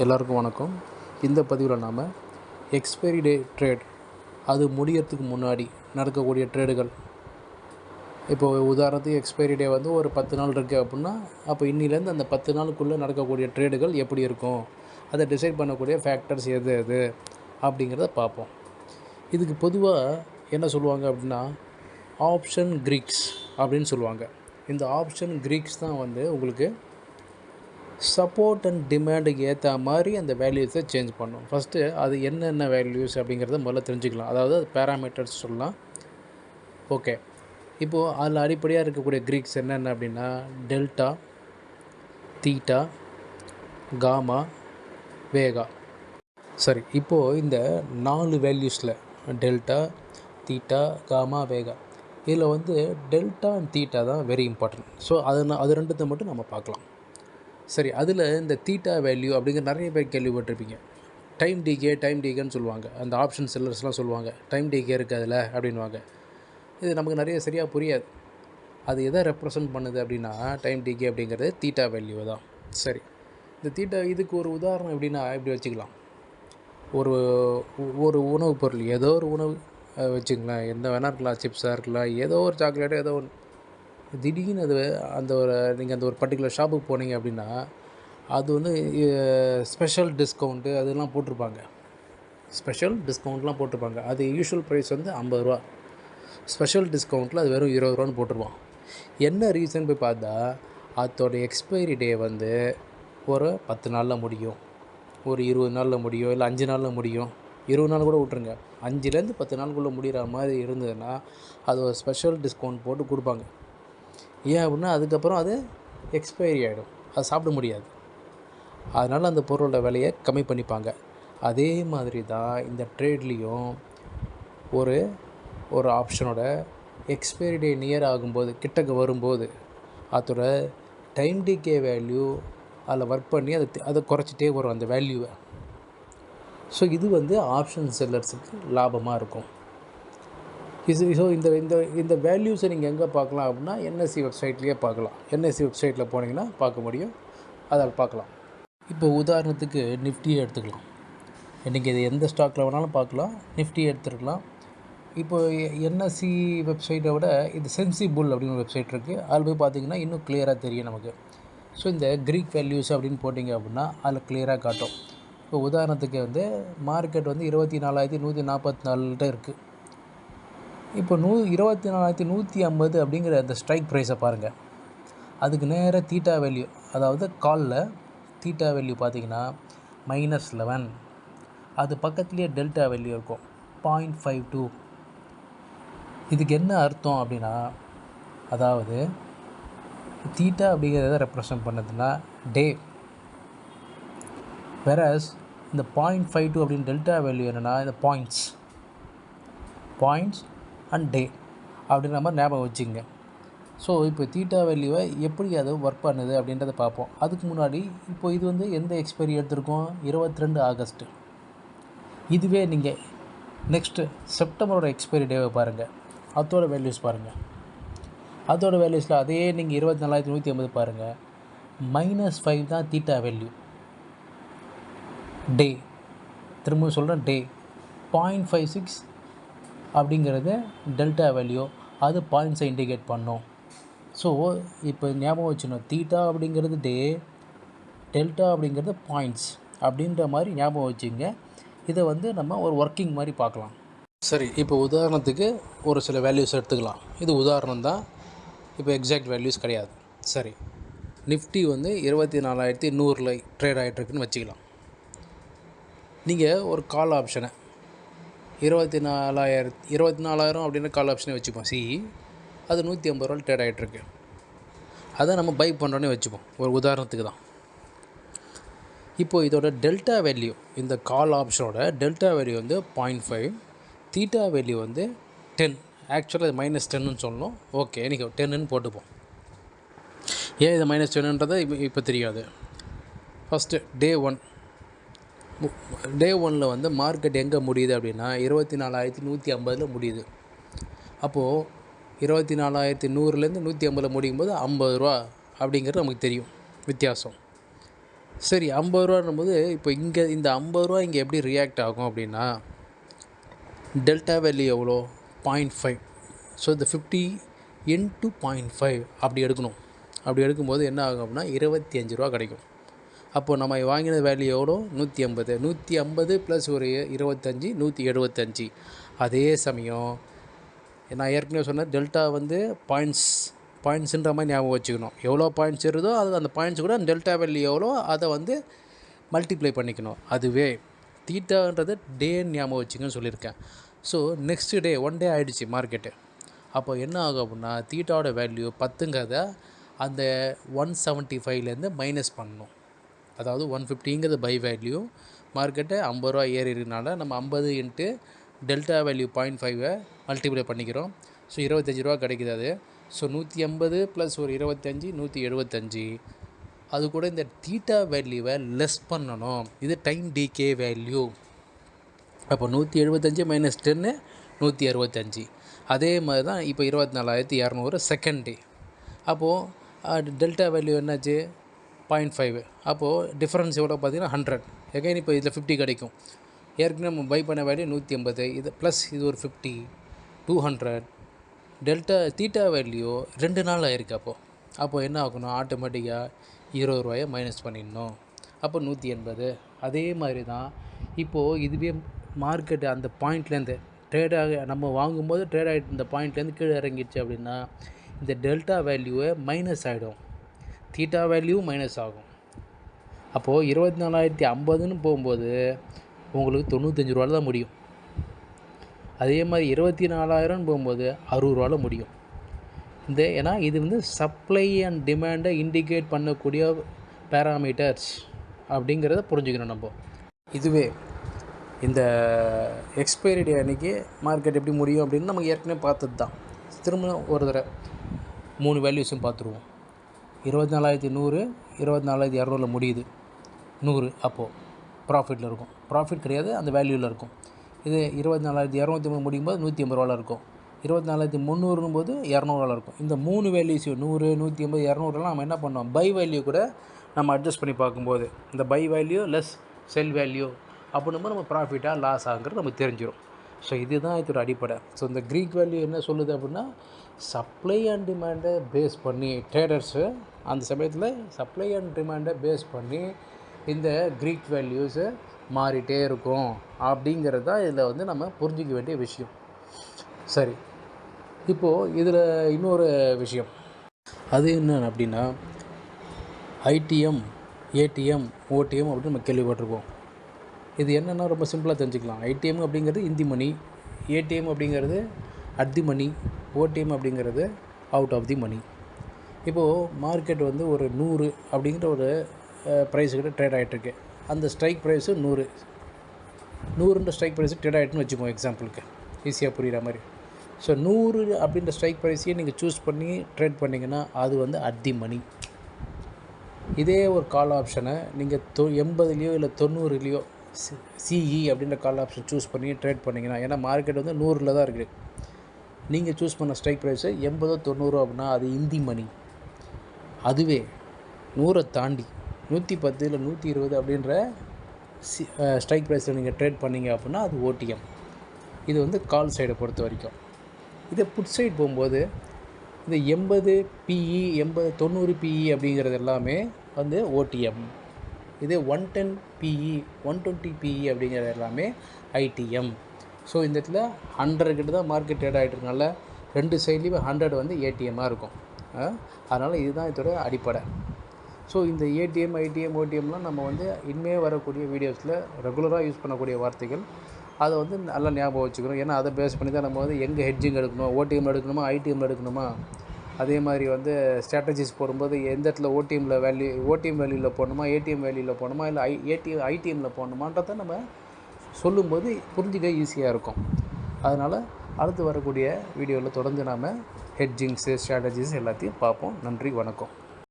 எல்லாருக்கும் வணக்கம். இந்த பதிவில் நாம் எக்ஸ்பைரி டே ட்ரேட், அது முடியறதுக்கு முன்னாடி நடக்கக்கூடிய ட்ரேடுகள். இப்போது உதாரணத்துக்கு எக்ஸ்பைரி டே வந்து ஒரு 10 நாள் இருக்குது அப்படின்னா, அப்போ இன்னிலேருந்து அந்த 10 நாளுக்குள்ளே நடக்கக்கூடிய ட்ரேடுகள் எப்படி இருக்கும், அதை டிசைட் பண்ணக்கூடிய ஃபேக்டர்ஸ் எது எது அப்படிங்கிறத பார்ப்போம். இதுக்கு பொதுவாக என்ன சொல்லுவாங்க அப்படின்னா, ஆப்ஷன் கிரீக்ஸ் அப்படின்னு சொல்லுவாங்க. இந்த ஆப்ஷன் கிரீக்ஸ் தான் வந்து உங்களுக்கு சப்போர்ட் அண்ட் டிமாண்டுக்கு ஏற்ற மாதிரி அந்த வேல்யூஸை சேஞ்ச் பண்ணும். ஃபஸ்ட்டு அது என்னென்ன வேல்யூஸ் அப்படிங்கிறத முதல்ல தெரிஞ்சுக்கலாம். அதாவது அது பேராமீட்டர்ஸ் சொல்லலாம். ஓகே, இப்போது அதில் அடிப்படையாக இருக்கக்கூடிய கிரீக்ஸ் என்னென்ன அப்படின்னா, டெல்டா, தீட்டா, காமா, வேகா. சரி, இப்போது இந்த 4 வேல்யூஸில் டெல்டா, தீட்டா, காமா, வேகா, இதில் வந்து டெல்டா அண்ட் தீட்டா தான் வெரி இம்பார்ட்டன்ட். ஸோ அது ரெண்டுத்தை மட்டும் நம்ம பார்க்கலாம். சரி, அதில் இந்த தீட்டா வேல்யூ அப்படிங்கிற நிறைய பேர் கேள்விப்பட்டிருப்பீங்க. டைம் டிகேன்னு சொல்லுவாங்க. அந்த ஆப்ஷன் செல்லர்ஸ்லாம் சொல்லுவாங்க டைம் டிகே இருக்குது அதில் அப்படின்வாங்க. இது நமக்கு நிறைய சரியாக புரியாது. அது எதை ரெப்ரசன்ட் பண்ணுது அப்படின்னா, டைம் டிகே அப்படிங்கிறது தீட்டா வேல்யூ தான். சரி, இந்த தீட்டா இதுக்கு ஒரு உதாரணம் எப்படின்னா இப்படி வச்சுக்கலாம். ஒரு உணவுப் பொருள், ஏதோ ஒரு உணவு வச்சுக்கலாம், எந்த வேணா இருக்கலாம், சிப்ஸாக இருக்கலாம், ஏதோ ஒரு சாக்லேட்டோ ஏதோ ஒன்று. திடீர்னு அது நீங்கள் அந்த ஒரு பர்டிகுலர் ஷாப்புக்கு போனீங்க அப்படின்னா, அது வந்து ஸ்பெஷல் டிஸ்கவுண்ட்டு அதெல்லாம் போட்டிருப்பாங்க. ஸ்பெஷல் டிஸ்கவுண்ட்லாம் போட்டிருப்பாங்க. அது யூஷுவல் ப்ரைஸ் வந்து 50 ரூபா. ஸ்பெஷல் டிஸ்கவுண்ட்டில் அது வெறும் 20 ரூபான்னு போட்டிருப்பான். என்ன ரீசன் போய் பார்த்தா, அதோட எக்ஸ்பைரி டே வந்து ஒரு 10 நாளில் முடியும், ஒரு 20 நாளில் முடியும், இல்லை 5 நாளில் முடியும். 20 நாள் கூட விட்ருங்க, 5லேருந்து 10 நாளுக்குள்ளே முடிகிற மாதிரி இருந்ததுன்னா அது ஒரு ஸ்பெஷல் டிஸ்கவுண்ட் போட்டு கொடுப்பாங்க. ஏன் அப்படின்னா, அதுக்கப்புறம் அது எக்ஸ்பைரி ஆகிடும், அது சாப்பிட முடியாது. அதனால் அந்த பொருளோட விலையை கம்மி பண்ணிப்பாங்க. அதே மாதிரி தான் இந்த ட்ரேட்லேயும் ஒரு ஆப்ஷனோட எக்ஸ்பைரி டே நியர் ஆகும்போது, கிட்டக்க வரும்போது, அதோட டைம் டிகே வேல்யூ அதில் ஒர்க் பண்ணி அதை குறைச்சிட்டே வரும் அந்த வேல்யூவை. ஸோ இது வந்து ஆப்ஷன் செல்லர்ஸுக்கு லாபமாக இருக்கும். ஸோ இந்த வேல்யூஸை நீங்கள் எங்கே பார்க்கலாம் அப்படின்னா, என்எஸ்சி வெப்சைட்லேயே பார்க்கலாம். என்எஸ்சி வெப்சைட்டில் போனீங்கன்னா பார்க்க முடியும், அதை பார்க்கலாம். இப்போ உதாரணத்துக்கு நிஃப்டியை எடுத்துக்கலாம். நீங்கள் இது எந்த ஸ்டாக்கில் வேணாலும் பார்க்கலாம், நிஃப்டியை எடுத்துருக்கலாம். இப்போ என்எஸ்சி வெப்சைட்டை விட இது சென்சிபுல் அப்படின்னு ஒரு வெப்சைட் இருக்குது. அதில் போய் பார்த்தீங்கன்னா இன்னும் கிளியராக தெரியும் நமக்கு. ஸோ இந்த கிரீக் வேல்யூஸ் அப்படின்னு போட்டிங்க அப்படின்னா அதில் கிளியராக காட்டும். இப்போ உதாரணத்துக்கு வந்து மார்க்கெட் வந்து 24,144 இருக்குது. இப்போ 24,150 அப்படிங்கிற அந்த ஸ்ட்ரைக் ப்ரைஸை பாருங்கள். அதுக்கு நேராக தீட்டா வேல்யூ, அதாவது காலில் தீட்டா வேல்யூ பார்த்திங்கன்னா -11. அது பக்கத்துலேயே டெல்டா வேல்யூ இருக்கும் 0.52. இதுக்கு என்ன அர்த்தம் அப்படின்னா, அதாவது தீட்டா அப்படிங்கிறத ரெப்ரசன்ட் பண்ணுதுன்னா டே, வேறஸ் இந்த 0.52 அப்படின்னு டெல்டா வேல்யூ என்னென்னா இந்த பாயிண்ட்ஸ் அண்ட் டே அப்படின்ற மாதிரி ஞாபகம் வச்சுங்க. ஸோ இப்போ தீட்டா வேல்யூவை எப்படி அது ஒர்க் பண்ணுது அப்படின்றத பார்ப்போம். அதுக்கு முன்னாடி இப்போ இது வந்து எந்த எக்ஸ்பைரி எடுத்திருக்கோம், 22 ஆகஸ்ட். இதுவே நீங்கள் நெக்ஸ்ட்டு செப்டம்பரோட எக்ஸ்பைரி டேவை பாருங்கள், அதோட வேல்யூஸ் பாருங்கள். அதோட வேல்யூஸில் அதே நீங்கள் 24,150 பாருங்கள், -5 தான் தீட்டா வேல்யூ. டே, திரும்ப சொல்கிறேன், டே 0.56 அப்படிங்கிறது டெல்டா வேல்யூ, அது பாயிண்ட்ஸை இண்டிகேட் பண்ணோம். ஸோ இப்போ ஞாபகம் வச்சுக்கணும், தீட்டா அப்படிங்கிறது டே, டெல்டா அப்படிங்கிறது பாயிண்ட்ஸ் அப்படின்ற மாதிரி ஞாபகம் வச்சுங்க. இதை வந்து நம்ம ஒரு ஒர்க்கிங் மாதிரி பார்க்கலாம். சரி, இப்போ உதாரணத்துக்கு ஒரு சில வேல்யூஸ் எடுத்துக்கலாம். இது உதாரணம் தான், இப்போ எக்ஸாக்ட் வேல்யூஸ் கிடையாது. சரி, நிஃப்டி வந்து 24,100 ட்ரேட் ஆகிட்டுருக்குன்னு வச்சுக்கலாம். நீங்கள் ஒரு கால் ஆப்ஷனை 24,000 அப்படின்னு கால் ஆப்ஷனே வச்சுப்போம். அது 150 ரூபா ட்ரேட் ஆகிட்டுருக்கு. அதை நம்ம பை பண்ணுறோன்னே வச்சுப்போம், ஒரு உதாரணத்துக்கு தான். இப்போது இதோட டெல்டா வேல்யூ, இந்த கால் ஆப்ஷனோட டெல்டா வேல்யூ வந்து 0.5, தீட்டா வேல்யூ வந்து 10. ஆக்சுவலாக இது -10ன்னு சொல்லணும். ஓகே, நீங்கள் 10ன்னு போட்டுப்போம். ஏன் இது -10ன்றதை இப்போ தெரியாது. ஃபஸ்ட்டு டே 1 வந்து மார்க்கெட் எங்கே முடியுது அப்படின்னா 24,150 முடியுது. அப்போது 24,100லேருந்து 150 முடியும் போது 50 ரூபா அப்படிங்கிறது நமக்கு தெரியும் வித்தியாசம். சரி, 50 ரூபான்னும்போது இப்போ இங்கே இந்த 50 ரூபா இங்கே எப்படி ரியாக்ட் ஆகும் அப்படின்னா, டெல்டா வேல்யூ எவ்வளோ 0.5. ஸோ இந்த 50 இன்ட்டு 0.5 அப்படி எடுக்கணும். அப்படி எடுக்கும்போது என்ன ஆகும் அப்படின்னா 25 ரூபா கிடைக்கும். அப்போது நம்ம வாங்கின வேல்யூ எவ்வளோ 150. 150 ப்ளஸ் ஒரு 25 175. அதே சமயம் நான் ஏற்கனவே சொன்னேன், டெல்டா வந்து பாயிண்ட்ஸுன்ற மாதிரி ஞாபகம் வச்சுக்கணும். எவ்வளோ பாயிண்ட்ஸ் இருந்தோ அது அந்த பாயிண்ட்ஸ் கூட டெல்டா வேல்யூ எவ்வளோ அதை வந்து மல்டிப்ளை பண்ணிக்கணும். அதுவே தீட்டான்றது டேன்னு ஞாபகம் வச்சுக்கன்னு சொல்லியிருக்கேன். ஸோ நெக்ஸ்ட்டு டே 1 டே ஆகிடுச்சு மார்க்கெட்டு. அப்போ என்ன ஆகும் அப்படின்னா தீட்டாவோட வேல்யூ 10ங்கிறத அந்த 175லேருந்து மைனஸ் பண்ணணும். அதாவது 150ங்கிறது பை வேல்யூ, மார்க்கெட்டு 50 ரூபா ஏறி இருக்கனால நம்ம 50 இன்ட்டு டெல்டா வேல்யூ 0.5 மல்டிப்ளை பண்ணிக்கிறோம். ஸோ 25 ரூபா கிடைக்குது அது. ஸோ 150 ப்ளஸ் ஒரு 25 175. அது கூட இந்த தீட்டா வேல்யூவை லெஸ் பண்ணணும். இது டைம் டிகே வேல்யூ. அப்போ 175 மைனஸ் 10 165. அதே மாதிரி தான் இப்போ 24,200 செகண்ட் டே. அப்போது டெல்டா வேல்யூ என்னாச்சு 0.5. அப்போது டிஃப்ரென்ஸ் எவ்வளோ பார்த்தீங்கன்னா 100. எகைன் இப்போ இதில் 50 கிடைக்கும். ஏற்கனவே நம்ம பை பண்ண வேல்யூ 150, இது ப்ளஸ் இது ஒரு 50 200. தீட்டா வேல்யூ 2 நாள் ஆயிருக்கு. அப்போது என்ன ஆகணும், ஆட்டோமேட்டிக்காக 20 ரூபாயை மைனஸ் பண்ணிடணும். அப்போ 180. அதே மாதிரி தான் இப்போது இதுவே மார்க்கெட்டு அந்த பாயிண்ட்லேருந்து ட்ரேடாக நம்ம வாங்கும்போது ட்ரேட் ஆகிட்டு இந்த பாயிண்ட்லேருந்து கீழே இறங்கிடுச்சு அப்படின்னா இந்த டெல்டா வேல்யூவை மைனஸ் ஆகிடும், தீட்டா வேல்யூ மைனஸ் ஆகும். அப்போது 24,050ன்னு போகும்போது உங்களுக்கு 95 ரூபாயில் தான் முடியும். அதே மாதிரி 24,000ன்னு போகும்போது 60 ரூபாயில் முடியும். ஏன்னா இது வந்து சப்ளை அண்ட் டிமாண்டை இண்டிகேட் பண்ணக்கூடிய பேராமீட்டர்ஸ் அப்படிங்கிறத புரிஞ்சுக்கணும் நம்ம. இதுவே இந்த எக்ஸ்பைரி டே அன்றைக்கி மார்க்கெட் எப்படி முடியும் அப்படின்னு நமக்கு ஏற்கனவே பார்த்தது தான். திரும்ப ஒரு தடவை 3 வேல்யூஸும் பார்த்துருவோம். 24,100 24,200 முடியுது 100. அப்போது ப்ராஃபிட்டில் இருக்கும். ப்ராஃபிட் கிடையாது, அந்த வேல்யூவில் இருக்கும். இது 24,250 முடியும் போது 180 ரூபாவில் இருக்கும். 24,300 போது 200 ரூபாவில் இருக்கும். இந்த 3 வேல்யூஸையும் 100 180 200லாம் நம்ம என்ன பண்ணோம், பை வேல்யூ கூட நம்ம அட்ஜஸ்ட் பண்ணி பார்க்கும்போது இந்த by value less sell value அப்படின்னும் நம்ம ப்ராஃபிட்டாக லாஸ் ஆகுங்கிறது நமக்கு தெரிஞ்சிடும். ஸோ இதுதான் இதோட அடிப்படை. ஸோ இந்த க்ரீக் வேல்யூ என்ன சொல்லுது அப்படின்னா, சப்ளை அண்ட் டிமாண்டை பேஸ் பண்ணி ட்ரேடர்ஸு அந்த சமயத்தில் சப்ளை அண்ட் டிமாண்டை பேஸ் பண்ணி இந்த க்ரீக் வேல்யூஸு மாறிட்டே இருக்கும் அப்படிங்கிறது தான் இதில் வந்து நம்ம புரிஞ்சிக்க வேண்டிய விஷயம். சரி, இப்போது இதில் இன்னொரு விஷயம், அது என்ன அப்படின்னா ஐடிஎம் ஏடிஎம் ஓடிஎம் அப்படின்னு நம்ம கேள்விப்பட்டிருப்போம். இது என்னென்னா ரொம்ப சிம்பிளாக தெரிஞ்சுக்கலாம். ஐடிஎம் அப்படிங்கிறது இந்தி மணி, ஏடிஎம் அப்படிங்கிறது அட் தி மணி, ஓடிஎம் அப்படிங்கிறது அவுட் ஆஃப் தி மணி. இப்போது மார்க்கெட் வந்து ஒரு 100 அப்படிங்கிற ஒரு ப்ரைஸுக்கிட்ட ட்ரேட் ஆகிட்டுருக்கு. அந்த strike price 100 strike price trade ஆகிட்டுன்னு வச்சுக்கோங்க, எக்ஸாம்பிளுக்கு ஈஸியாக புரிகிற மாதிரி. ஸோ 100 அப்படின்ற ஸ்ட்ரைக் ப்ரைஸையே நீங்கள் சூஸ் பண்ணி ட்ரேட் பண்ணிங்கன்னா அது வந்து அட் தி மணி. இதே ஒரு கால் ஆப்ஷனை நீங்கள் 80லேயோ இல்லை 90லேயோ சிஇ அப்படின்ற கால் ஆப்ஷன் சூஸ் பண்ணி ட்ரேட் பண்ணிங்கன்னா, ஏன்னா மார்க்கெட் வந்து 100ல் தான் இருக்குது, நீங்கள் சூஸ் பண்ண ஸ்ட்ரைக் ப்ரைஸு 80 90 அப்படின்னா அது இந்தி மணி. அதுவே 100 தாண்டி 110 இல்லை 120 அப்படின்ற ஸ்ட்ரைக் ப்ரைஸில் நீங்கள் ட்ரேட் பண்ணிங்க அப்படின்னா அது ஓடிஎம். இது வந்து கால் சைடை பொறுத்த வரைக்கும். இதே புட் சைடு போகும்போது இந்த 80 பிஇ 90 பிஇ அப்படிங்கிறது எல்லாமே வந்து ஓடிஎம். இதே 110 பிஇ 120 பிஇ அப்படிங்கிறது எல்லாமே ஐடிஎம். ஸோ இந்த இடத்துல 100 கிட்ட தான் மார்க்கெட் ட்ரேட் ஆகிட்டு இருக்கனால 2 சைட்லேயுமே 100 வந்து ஏடிஎம்மாக இருக்கும். அதனால் இதுதான் இதோட அடிப்படை. ஸோ இந்த ஏடிஎம் ஐடிஎம் ஓடிஎம்லாம் நம்ம வந்து இனிமேல் வரக்கூடிய வீடியோஸில் ரெகுலராக யூஸ் பண்ணக்கூடிய வார்த்தைகள். அதை வந்து நல்லா ஞாபகம் வச்சுக்கணும். ஏன்னா அதை பேஸ் பண்ணி தான் நம்ம வந்து எங்கே ஹெட்ஜிங் எடுக்கணும், ஓடிஎம் எடுக்கணுமா ஐடிஎம் எடுக்கணுமா, அதே மாதிரி வந்து ஸ்ட்ராட்டஜிஸ் போடும்போது எந்த இடத்துல ஓடிஎம் வேல்யூவில் போடணுமா ஏடிஎம் வேல்யூவில் போடணுமா இல்லை ஐடிஎம்மில் போடணுமான்றதை நம்ம சொல்லும்போது புரிஞ்சிக்க ஈஸியாக இருக்கும். அதனால் அடுத்து வரக்கூடிய வீடியோவில் தொடர்ந்து நாம் ஹெட்ஜிங்ஸு ஸ்ட்ராட்டஜிஸ் எல்லாத்தையும் பார்ப்போம். நன்றி, வணக்கம்.